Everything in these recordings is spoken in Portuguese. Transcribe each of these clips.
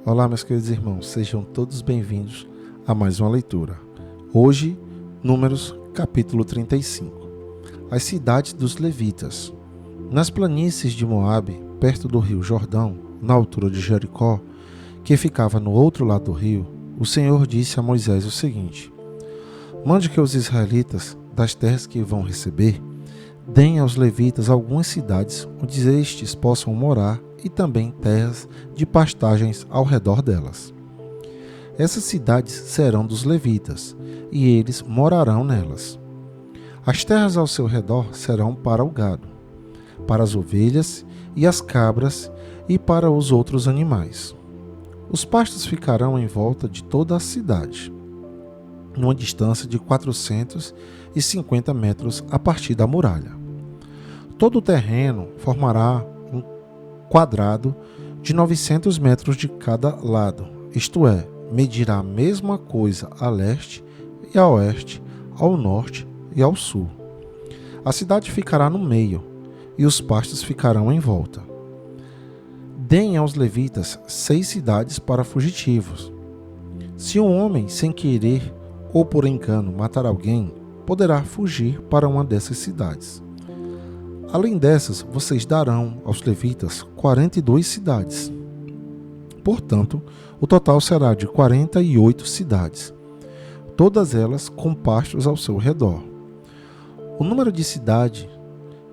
Olá, meus queridos irmãos, sejam todos bem-vindos a mais uma leitura. Hoje, Números, capítulo 35. As cidades dos levitas. Nas planícies de Moabe, perto do rio Jordão, na altura de Jericó, que ficava no outro lado do rio, o Senhor disse a Moisés o seguinte: mande que os israelitas, das terras que vão receber, deem aos levitas algumas cidades onde estes possam morar e também terras de pastagens ao redor delas. Essas cidades serão dos levitas, e eles morarão nelas. As terras ao seu redor serão para o gado, para as ovelhas e as cabras e para os outros animais. Os pastos ficarão em volta de toda a cidade, numa distância de 450 metros a partir da muralha. Todo o terreno formará um quadrado de 900 metros de cada lado, isto é, medirá a mesma coisa a leste e a oeste, ao norte e ao sul. A cidade ficará no meio, e os pastos ficarão em volta. Deem aos levitas 6 cidades para fugitivos. Se um homem, sem querer ou por engano, matar alguém, poderá fugir para uma dessas cidades. Além dessas, vocês darão aos levitas 42 cidades. Portanto, o total será de 48 cidades, todas elas com pastos ao seu redor. O número de cidades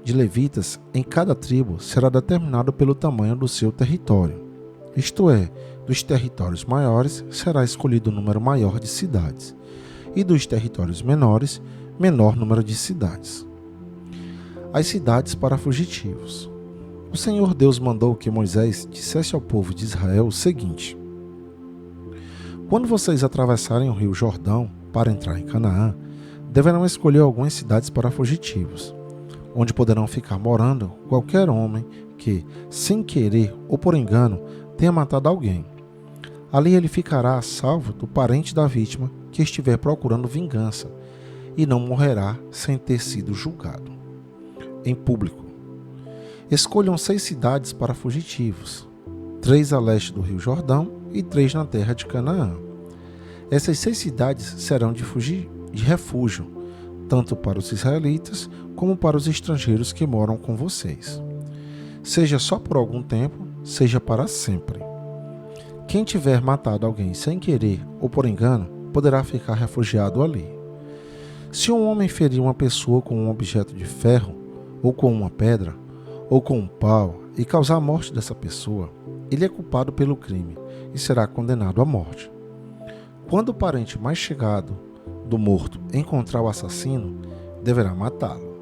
de levitas em cada tribo será determinado pelo tamanho do seu território. Isto é, dos territórios maiores será escolhido o número maior de cidades, e dos territórios menores, menor número de cidades. As cidades para fugitivos. O Senhor Deus mandou que Moisés dissesse ao povo de Israel o seguinte: quando vocês atravessarem o rio Jordão para entrar em Canaã, deverão escolher algumas cidades para fugitivos, onde poderão ficar morando qualquer homem que, sem querer ou por engano, tenha matado alguém. Ali ele ficará a salvo do parente da vítima que estiver procurando vingança e não morrerá sem ter sido julgado em público. Escolham 6 cidades para fugitivos, 3 a leste do rio Jordão e 3 na terra de Canaã. Essas 6 cidades serão de refúgio, tanto para os israelitas como para os estrangeiros que moram com vocês. Seja só por algum tempo, seja para sempre. Quem tiver matado alguém sem querer ou por engano, poderá ficar refugiado ali. Se um homem ferir uma pessoa com um objeto de ferro, ou com uma pedra, ou com um pau, e causar a morte dessa pessoa, ele é culpado pelo crime e será condenado à morte. Quando o parente mais chegado do morto encontrar o assassino, deverá matá-lo.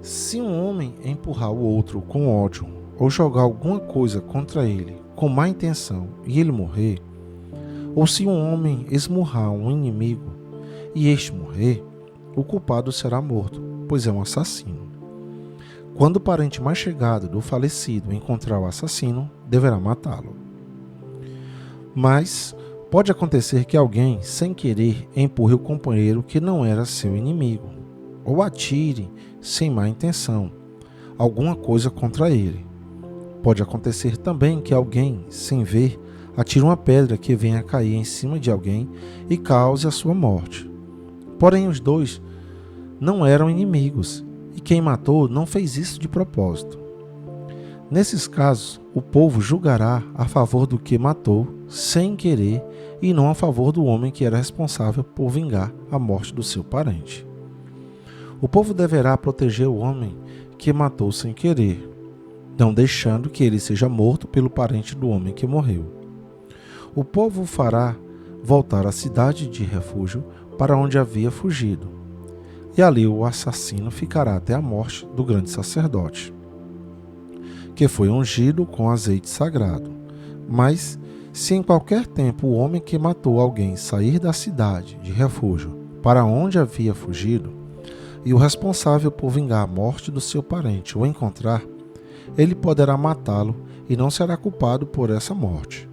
Se um homem empurrar o outro com ódio ou jogar alguma coisa contra ele com má intenção e ele morrer, ou se um homem esmurrar um inimigo e este morrer, o culpado será morto, pois é um assassino. Quando o parente mais chegado do falecido encontrar o assassino, deverá matá-lo. Mas pode acontecer que alguém, sem querer, empurre o companheiro que não era seu inimigo, ou atire, sem má intenção, alguma coisa contra ele. Pode acontecer também que alguém, sem ver, atire uma pedra que venha a cair em cima de alguém e cause a sua morte. Porém, os dois não eram inimigos, e quem matou não fez isso de propósito. Nesses casos, o povo julgará a favor do que matou, sem querer, e não a favor do homem que era responsável por vingar a morte do seu parente. O povo deverá proteger o homem que matou sem querer, não deixando que ele seja morto pelo parente do homem que morreu. O povo o fará voltar à cidade de refúgio para onde havia fugido, e ali o assassino ficará até a morte do grande sacerdote, que foi ungido com azeite sagrado. Mas, se em qualquer tempo o homem que matou alguém sair da cidade de refúgio para onde havia fugido, e o responsável por vingar a morte do seu parente o encontrar, ele poderá matá-lo e não será culpado por essa morte.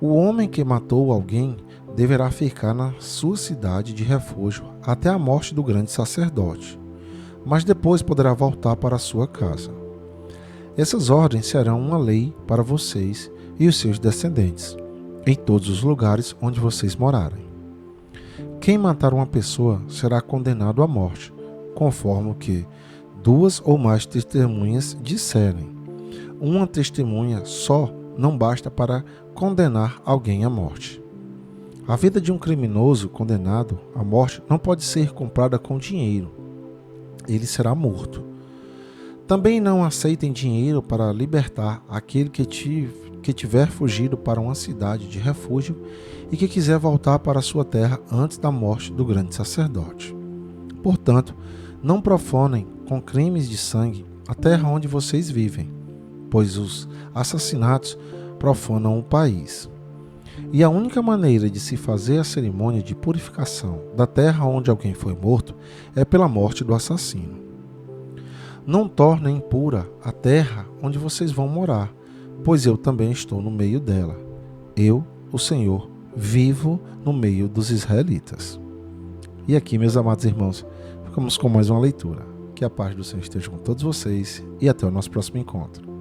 O homem que matou alguém deverá ficar na sua cidade de refúgio até a morte do grande sacerdote, mas depois poderá voltar para a sua casa. Essas ordens serão uma lei para vocês e os seus descendentes, em todos os lugares onde vocês morarem. Quem matar uma pessoa será condenado à morte, conforme o que 2 ou mais testemunhas disserem. Uma testemunha só não basta para condenar alguém à morte. A vida de um criminoso condenado à morte não pode ser comprada com dinheiro. Ele será morto. Também não aceitem dinheiro para libertar aquele que tiver fugido para uma cidade de refúgio e que quiser voltar para sua terra antes da morte do grande sacerdote. Portanto, não profanem com crimes de sangue a terra onde vocês vivem, pois os assassinatos profanam o país. E a única maneira de se fazer a cerimônia de purificação da terra onde alguém foi morto é pela morte do assassino. Não tornem impura a terra onde vocês vão morar, pois eu também estou no meio dela. Eu, o Senhor, vivo no meio dos israelitas. E aqui, meus amados irmãos, ficamos com mais uma leitura. Que a paz do Senhor esteja com todos vocês e até o nosso próximo encontro.